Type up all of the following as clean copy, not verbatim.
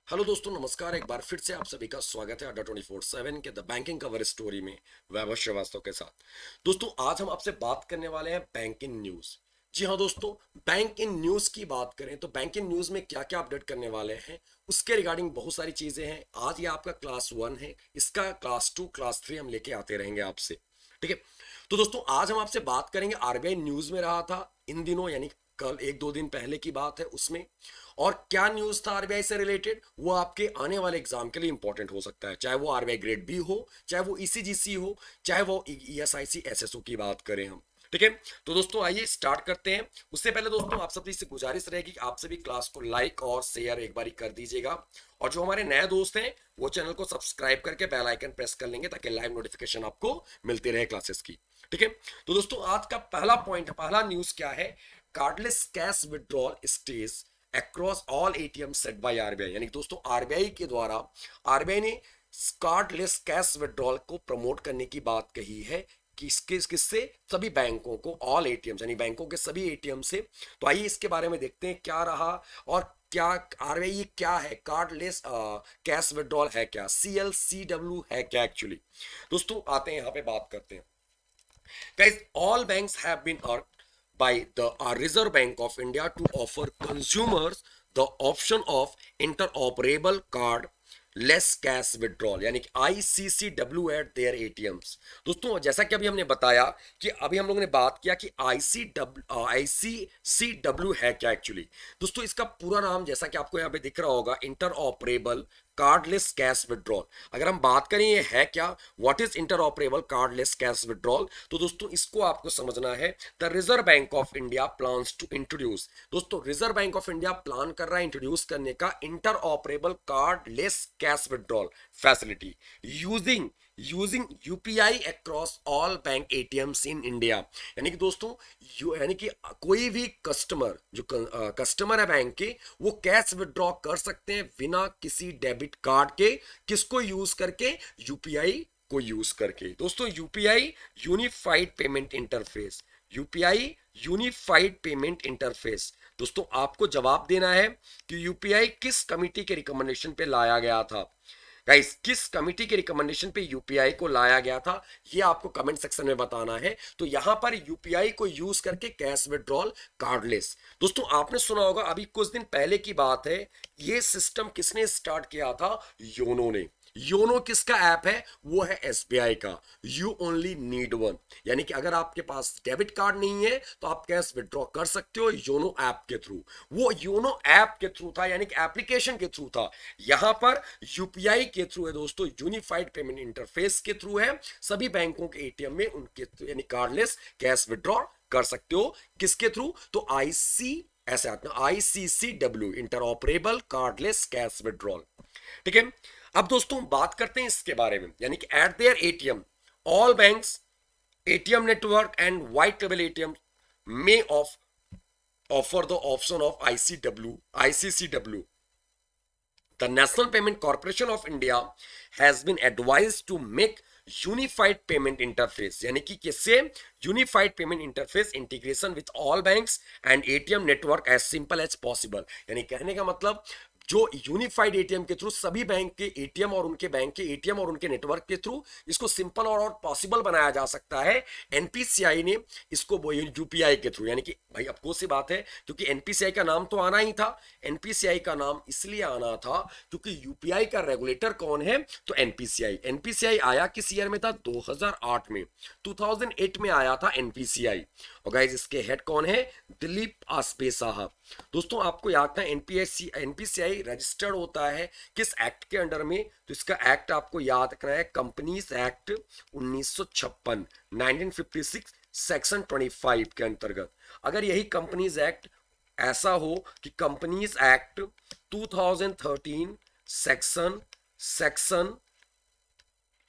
Hello दोस्तों, नमस्कार। एक बार फिर से आप सभी का स्वागत है अड्डा 24/7 के द बैंकिंग कवर स्टोरी में वैभव श्रीवास्तव के साथ। दोस्तों, आज हम आपसे बात करने वाले हैं बैंक इन न्यूज़। जी हाँ दोस्तों, बैंक इन न्यूज़ की बात करें तो बैंक इन न्यूज़ में क्या क्या अपडेट करने वाले हैं उसके रिगार्डिंग बहुत सारी चीज़ें हैं। आज ये आपका क्लास 1 है, इसका क्लास 2 क्लास 3 हम लेके आते रहेंगे आपसे। ठीक है, तो दोस्तों आज हम आपसे बात करेंगे आरबीआई न्यूज़ में रहा था इन दिनों, यानी कल एक दो दिन पहले की बात है उसमें। और क्या न्यूज था आरबीआई से रिलेटेड, वो आपके आने वाले एग्जाम के लिए इंपॉर्टेंट हो सकता है, चाहे वो आरबीआई ग्रेड बी हो, चाहे वो ईसीजीसी हो, चाहे वो ईएसआईसी एसएसओ की बात करें हम। ठीक है, तो दोस्तों आइए स्टार्ट करते हैं। उससे पहले दोस्तों आप सबसे इससे गुजारिश रहेगी कि आप सभी क्लास को लाइक और शेयर एक बारी कर दीजिएगा, और जो हमारे नए दोस्त हैं वो चैनल को सब्सक्राइब करके बेल आइकन प्रेस कर लेंगे ताकि लाइव नोटिफिकेशन आपको मिलती रहे क्लासेस की। ठीक है, तो दोस्तों आज का पहला पॉइंट, पहला न्यूज क्या है? Cardless cash withdrawal stage across all ATM set by RBI. यानी दोस्तों आरबीआई के द्वारा आरबीआई ने कार्डलेस कैश विड्रॉल को प्रमोट करने की बात कही है। किससे? सभी बैंकों को, ऑल एटीएम यानी बैंकों के सभी एटीएम से। तो आइए इसके बारे में देखते हैं क्या रहा और क्या आरबीआई ये क्या है, कार्डलेस कैश विड्रॉल है क्या, सीएलसीडब्ल्यू है क्या एक्चुअली। दोस्तों आते हैं यहाँ पे बात करते हैं। Guys, all banks have been urged by the Reserve Bank of India to offer consumers the option of interoperable card less cash withdrawal, यानी कि आईसीसीडब्ल्यू एट देयर एटीएम्स। दोस्तों जैसा कि अभी हमने बताया कि अभी हम लोगों ने बात किया कि आईसीसीडब्ल्यू है क्या एक्चुअली। दोस्तों इसका पूरा नाम जैसा कि आपको यहाँ पे दिख रहा होगा, interoperable cardless cash withdrawal. अगर हम बात करें ये है क्या, what is interoperable cardless cash withdrawal, तो दोस्तों इसको आपको समझना है। The reserve bank of India plans to introduce, दोस्तों reserve bank of India plan कर रहा है इंट्रोड्यूस करने का interoperable cardless cash withdrawal facility using UPI across all bank ATMs in India. यानी कि दोस्तों यानी कि कोई भी कस्टमर जो कस्टमर है बैंक के, वो कैश विड्रॉ कर सकते हैं बिना किसी डेबिट कार्ड के। किसको यूज करके? यूपीआई को यूज करके। दोस्तों UPI unified payment interface, UPI unified payment interface. दोस्तों आपको जवाब देना है कि यूपीआई किस कमिटी के रिकमेंडेशन पे लाया गया था। गाइस, किस कमिटी के रिकमेंडेशन पे यूपीआई को लाया गया था, ये आपको कमेंट सेक्शन में बताना है। तो यहां पर यूपीआई को यूज करके कैश विड्रॉल कार्डलेस। दोस्तों आपने सुना होगा, अभी कुछ दिन पहले की बात है, ये सिस्टम किसने स्टार्ट किया था? योनो ने। योनो किसका ऐप है? वो है एसबीआई का, यू ओनली नीड वन। यानी कि अगर आपके पास डेबिट कार्ड नहीं है तो आप कैश विड्रॉ कर सकते हो योनो ऐप के थ्रू। वो योनो ऐप के थ्रू था, यानी कि एप्लीकेशन के थ्रू था। यहां पर यूपीआई के थ्रू है दोस्तों, यूनिफाइड पेमेंट इंटरफेस के थ्रू है। सभी बैंकों के एटीएम में उनके यानी कार्डलेस कैश विड्रॉ कर सकते हो। किसके थ्रू? तो ऐसे आता है आईसीसीडब्ल्यू, इंटरऑपरेबल कार्डलेस कैश विड्रॉल। ठीक है, अब दोस्तों बात करते हैं इसके बारे में, यानी कि eight there ATM all banks ATM network and white level ATM may offer the option of ICCW. The National Payment Corporation of India has been advised to make unified payment interface, यानी कि किससे? Unified payment interface integration with all banks and ATM network as simple as possible. यानी कहने का मतलब जो unified ATM के through सभी बैंक के एटीएम और उनके बैंक के एटीएम और उनके नेटवर्क के थ्रू इसको सिंपल और पॉसिबल बनाया जा सकता है। एनपीसीआई ने इसको यूपीआई के थ्रू, यानी कि भाई अफकोर्स सी बात है क्योंकि एनपीसीआई का नाम तो आना ही था। एनपीसीआई का नाम इसलिए आना था क्योंकि यूपीआई का रेगुलेटर कौन है? तो एनपीसीआई। एनपीसीआई आया किस ईयर में था? 2008 में, 2008 में आया था एनपीसीआई। और गाइस इसके हेड कौन है? दिलीप आसपे साहब। दोस्तों आपको याद था एनपीसीआई रजिस्टर्ड होता है किस एक्ट के अंडर में? तो इसका एक्ट आपको याद रखना है, कंपनीज एक्ट 1956, 1956 सेक्शन 25 के अंतर्गत। अगर यही कंपनीज एक्ट ऐसा हो कि कंपनीज एक्ट 2013 सेक्शन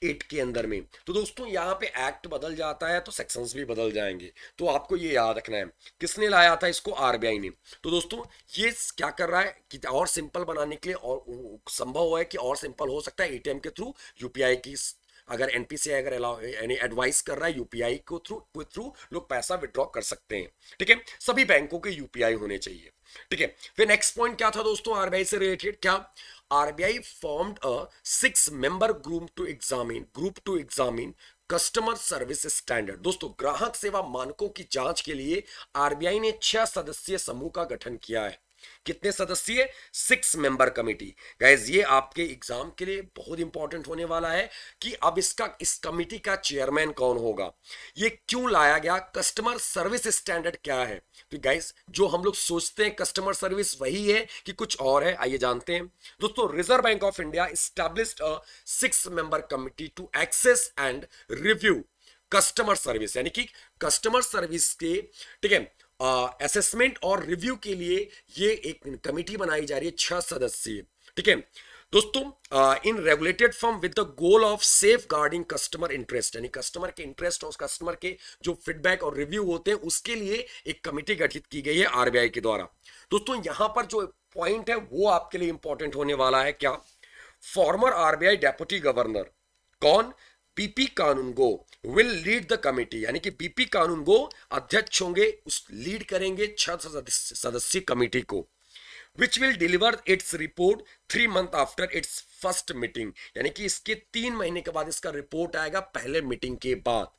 8 के अंदर में, तो दोस्तों यहाँ पे एक्ट बदल जाता है तो सेक्शंस भी बदल जाएंगे। तो आपको ये याद रखना है। किसने लाया था इसको? आरबीआई ने। तो दोस्तों ये क्या कर रहा है कि और सिंपल बनाने के लिए, और संभव है कि और सिंपल हो सकता है एटीएम के थ्रू यूपीआई की अगर एनपीसीआई अगर यानी एडवाइस कर रहा है यूपीआई को थ्रू लोग पैसा विड्रॉ कर सकते हैं। ठीक है, सभी बैंकों के यूपीआई होने चाहिए। ठीक है, फिर नेक्स्ट पॉइंट क्या था दोस्तों आरबीआई से रिलेटेड, क्या RBI formed a 6 member group to examine customer service standard. दोस्तों ग्राहक सेवा मानकों की जांच के लिए आरबीआई ने 6 सदस्यीय समूह का गठन किया है। कितने सदस्यीय? 6 मेंबर कमेटी। गाइस ये आपके एग्जाम के लिए बहुत इंपॉर्टेंट होने वाला है कि अब इस कमेटी का चेयरमैन कौन होगा, ये क्यों लाया गया, कस्टमर सर्विस स्टैंडर्ड क्या है। तो गाइस जो हम लोग सोचते हैं कस्टमर सर्विस वही है कि कुछ और है, आइए जानते हैं। दोस्तों reserve bank of India established a 6 member committee to access and review customer service, यानी कि कस्टमर सर्विस के, ठीक है, असेसमेंट और रिव्यू के लिए ये एक कमेटी बनाई जा रही है 6 सदस्यीय। ठीक है दोस्तों, in regulated firm with the goal of safeguarding customer interest, यानी कस्टमर के इंटरेस्ट और कस्टमर के जो फीडबैक और रिव्यू होते हैं उसके लिए एक कमेटी गठित की गई है आरबीआई के द्वारा। दोस्तों यहां पर जो पॉइंट है वो आपके लिए इंपॉर्टेंट होने वाला है, क्या फॉर्मर आरबीआई डेप्यूटी गवर्नर कौन, BP Kanungo will lead the committee, यानी कि बीपी कानूनगो अध्यक्ष होंगे, उस लीड करेंगे 6 सदस्यीय कमेटी को, which will deliver its report 3 month after it's first meeting, यानी कि इसके 3 महीने के बाद इसका रिपोर्ट आएगा पहले मीटिंग के बाद।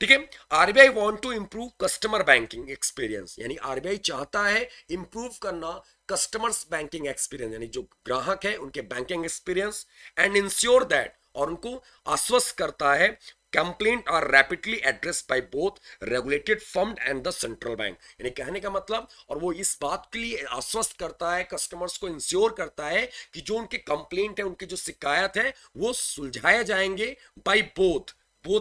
ठीक है, RBI want to improve customer banking experience, यानी आरबीआई चाहता है इंप्रूव करना कस्टमर्स बैंकिंग एक्सपीरियंस, यानी जो ग्राहक है उनके banking experience, and ensure that, और उनको आश्वस्त करता है complaint are rapidly addressed by both regulated firm and the central bank, यानी कहने का मतलब, और वो इस बात के लिए आश्वस्त करता है, कस्टमर्स को इंश्योर करता है कि जो उनके कंप्लेंट है, उनकी जो शिकायत है वो सुलझाए जाएंगे बाय बोथ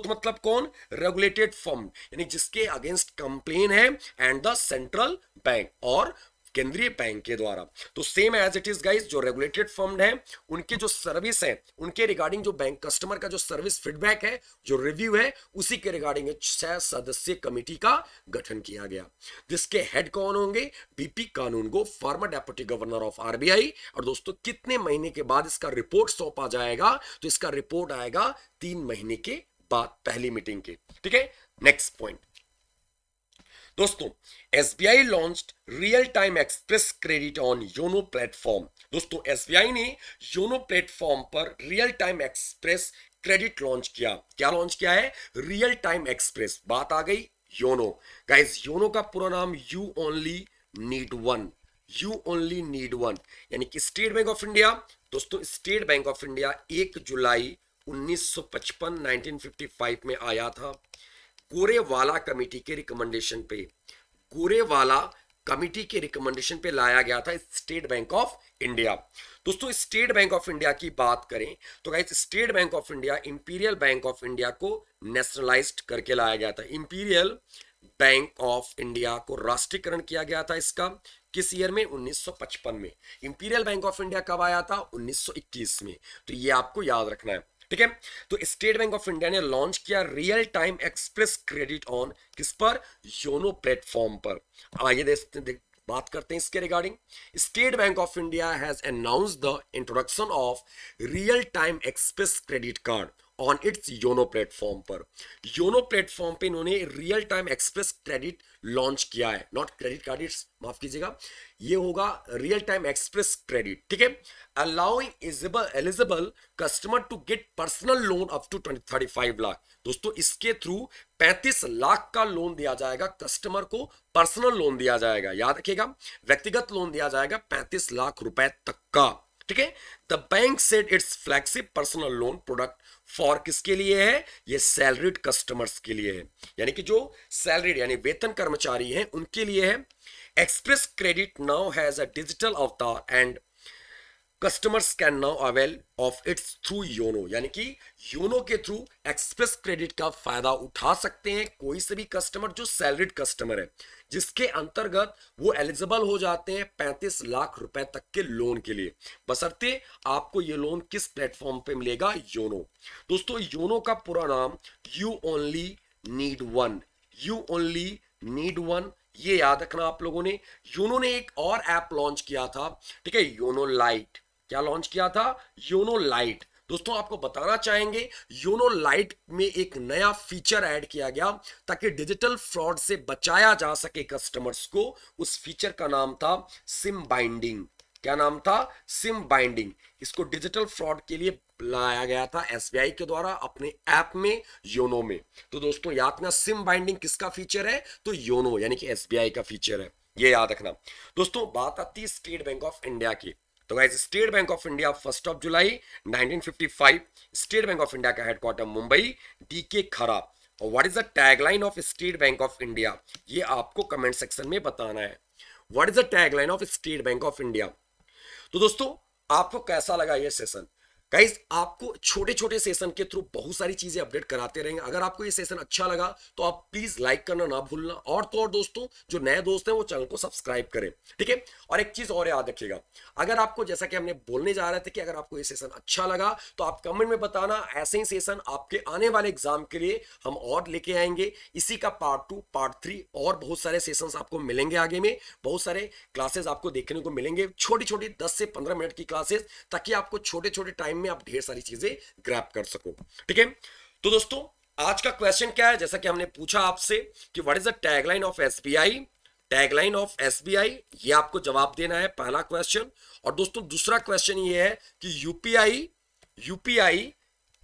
मतलब कौन, रेगुलेटेड फर्म, यानी जिसके अगेंस्ट कंप्लेन है, एंड द सेंट्रल बैंक, और केंद्रीय बैंक के द्वारा। तो same as it is guys, जो रेगुलेटेड फर्म है उनके जो सर्विस है, उनके रिगार्डिंग जो बैंक कस्टमर का जो सर्विस फीडबैक है, जो रिव्यू है, उसी के रिगार्डिंग 6 सदस्यीय कमेटी का गठन किया गया, जिसके हेड कौन होंगे, BP Kanungo, former deputy governor of RBI. और दोस्तों कितने महीने के बाद इसका रिपोर्ट सौंपा जाएगा, तो इसका रिपोर्ट आएगा 3 महीने के बाद, पहली मीटिंग के। ठीक है, नेक्स्ट पॉइंट दोस्तों, SBI launched real time express credit on YONO platform. दोस्तों एसबीआई ने योनो प्लेटफॉर्म पर real time express credit launch किया। क्या लॉन्च किया है? Real time express. बात आ गई योनो। गाइस योनो का पूरा नाम you only need one, you only need one, यानी कि स्टेट बैंक ऑफ इंडिया। दोस्तों स्टेट बैंक ऑफ इंडिया 1 जुलाई 1955 में आया था, गोरेवाला कमेटी के रिकमेंडेशन पे, गोरेवाला कमेटी के रिकमेंडेशन पे लाया गया था स्टेट बैंक ऑफ इंडिया। दोस्तों स्टेट बैंक ऑफ इंडिया की बात करें तो guys state bank of India imperial bank of India को नेशनलाइज्ड करके लाया गया था। इंपीरियल बैंक ऑफ इंडिया को राष्ट्रीयकरण किया गया था। इसका किस ईयर में? 1955 में। इंपीरियल बैंक ऑफ इंडिया कब आया था? 1921 में। तो ये आपको याद रखना है, ठीक है। तो स्टेट बैंक ऑफ इंडिया ने लॉन्च किया real time express credit on किस पर? योनो प्लेटफॉर्म पर। आइए बात करते हैं इसके regarding. State bank of India has announced the introduction of real time express credit card on it's YONO platform पर। योनो प्लेटफॉर्म पे इन्होंने real time express credit launch किया है, नॉट क्रेडिट कार्ड, माफ कीजिएगा, ये होगा रियल टाइम एक्सप्रेस क्रेडिट, ठीक है। Allowing eligible customer to get personal loan up to 35 lakh. दोस्तों इसके थ्रू 35 लाख का लोन दिया जाएगा, कस्टमर को पर्सनल लोन दिया जाएगा, याद रखिएगा, व्यक्तिगत लोन दिया जाएगा 35 लाख रुपए तक का, ठीक है। The bank said it's flagship personal loan product for किसके लिए है? ये सैलरीड कस्टमर्स के लिए है, यानी कि जो सैलरीड यानी वेतन कर्मचारी हैं उनके लिए है। Express credit now has a digital avatar and customers can now avail of its through YONO, यानी कि योनो के थ्रू एक्सप्रेस क्रेडिट का फायदा उठा सकते हैं कोई से भी कस्टमर जो सैलरीड कस्टमर है, जिसके अंतर्गत वो एलिजिबल हो जाते हैं 35 लाख रुपए तक के लोन के लिए, बशर्ते आपको ये लोन किस प्लेटफॉर्म पे मिलेगा? योनो। दोस्तों योनो का पूरा नाम you only need one, you only need one, ये याद रखना आप लोगों ने। योनो ने एक और ऐप लॉन्च किया था, ठीक है, योनो लाइट। क्या लॉन्च किया था? YONO light. दोस्तों आपको बताना चाहेंगे योनो लाइट में एक नया फीचर ऐड किया गया ताकि डिजिटल फ्रॉड से बचाया जा सके कस्टमर्स को। उस फीचर का नाम था सिम बाइंडिंग। क्या नाम था? SIM binding. इसको डिजिटल फ्रॉड के लिए लाया गया था एसबीआई के द्वारा अपने ऐप में, योनो में। तो दोस्तों याद रखना, सिम बाइंडिंग किसका फीचर है? तो योनो यानी कि एसबीआई का फीचर है, ये याद रखना। दोस्तों बात आती है स्टेट बैंक ऑफ इंडिया की। तो guys state bank of India 1 July 1955, state bank of India का हेडक्वार्टर मुंबई, डीके खरा। और what is the tagline of state bank of India? ये आपको कमेंट सेक्शन में बताना है। What is the tagline of state bank of India? तो दोस्तों आपको कैसा लगा ये सेशन? गाइज आपको छोटे छोटे सेशन के थ्रू बहुत सारी चीजें अपडेट कराते रहेंगे। अगर आपको ये सेशन अच्छा लगा तो आप प्लीज लाइक करना ना भूलना, और तो और दोस्तों जो नए दोस्त हैं वो चैनल को सब्सक्राइब करें, ठीक है। और एक चीज और याद रखिएगा, अगर आपको, जैसा कि हमने बोलने जा रहे थे कि अगर आपको ये सेशन अच्छा लगा तो आप कमेंट में बताना। ऐसे ही सेशन आपके आने वाले एग्जाम के लिए हम और लेके आएंगे। इसी का पार्ट 2, पार्ट 3 और बहुत सारे सेशंस आपको मिलेंगे आगे में। बहुत सारे क्लासेस आपको देखने को मिलेंगे, छोटी छोटी 10 से 15 मिनट की क्लासेस, ताकि आपको छोटे छोटे टाइम में आप ढेर सारी चीजें ग्रैब कर सको, ठीक है। तो दोस्तों आज का क्वेश्चन क्या है? जैसा कि हमने पूछा आपसे कि what is the tagline of SBI, tagline of SBI, ये आपको जवाब देना है, पहला क्वेश्चन। और दोस्तों दूसरा क्वेश्चन ये है कि यूपीआई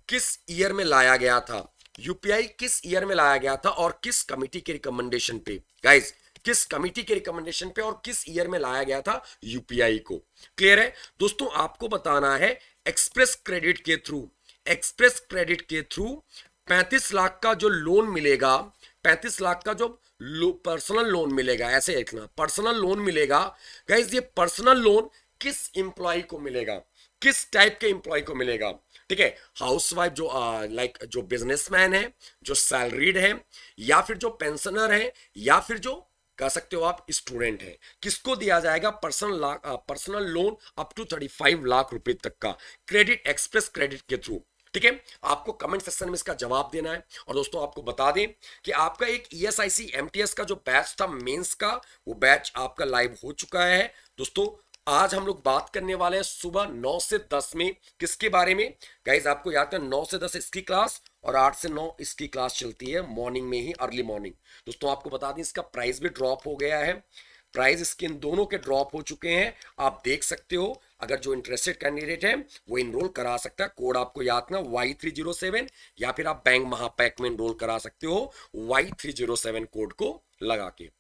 किस ईयर में लाया गया था? यूपीआई किस ईयर में लाया गया था और किस कमिटी के रिकमेंडेशन पे? गाइस किस कमिटी के रिकमेंडेशन पे और किस ईयर में लाया गया था यूपीआई को? क्लियर है दोस्तों? आपको बताना है एक्सप्रेस क्रेडिट के थ्रू 35 लाख का जो लोन मिलेगा, 35 लाख का जो पर्सनल लोन मिलेगा, ऐसे लिखना, पर्सनल लोन मिलेगा। गाइस ये पर्सनल लोन किस इंप्लॉय को मिलेगा? किस टाइप के इंप्लॉय को मिलेगा? ठीक है, हाउसवाइफ जो लाइक जो बिजनेसमैन है, जो सैलरीड है, या फिर जो पेंशनर है, या फिर जो कह सकते हो आप स्टूडेंट है। किसको दिया जाएगा personal loan up to 35 lakh रुपए तक का क्रेडिट, एक्सप्रेस क्रेडिट के थ्रू? ठीक है, आपको कमेंट सेक्शन में इसका जवाब देना है। और दोस्तों आपको बता दें कि आपका एक ईएसआईसी एमटीएस का जो बैच था मेंस का, वो बैच आपका लाइव हो चुका है। दोस्तों आज हम लोग बात करने वाले हैं सुबह 9 से 10 में किसके बारे में? गाइज आपको याद है 9 से 10 इसकी क्लास और 8 से 9 इसकी क्लास चलती है मॉर्निंग में ही, अर्ली मॉर्निंग। दोस्तों आपको बता दें इसका प्राइस भी ड्रॉप हो गया है, प्राइस इसके इन दोनों के ड्रॉप हो चुके हैं, आप देख सकते हो। अगर जो इंटरेस्टेड कैंडिडेट है वो इनरोल करा सकता है। कोड आपको याद ना Y307, या फिर आप बैंक महापैक में इनरोल करा सकते हो Y307 कोड को लगा के।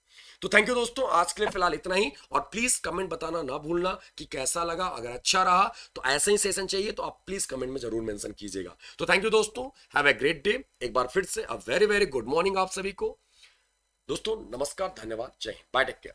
तो थैंक यू दोस्तों, आज के लिए फिलहाल इतना ही। और प्लीज कमेंट बताना ना भूलना कि कैसा लगा। अगर अच्छा रहा तो ऐसे ही सेशन चाहिए तो आप प्लीज कमेंट में जरूर मेंशन कीजिएगा। तो थैंक यू दोस्तों, हैव ए ग्रेट डे। एक बार फिर से a very very good morning आप सभी को। दोस्तों नमस्कार, धन्यवाद, जय हिंद, बाय, टेक केयर।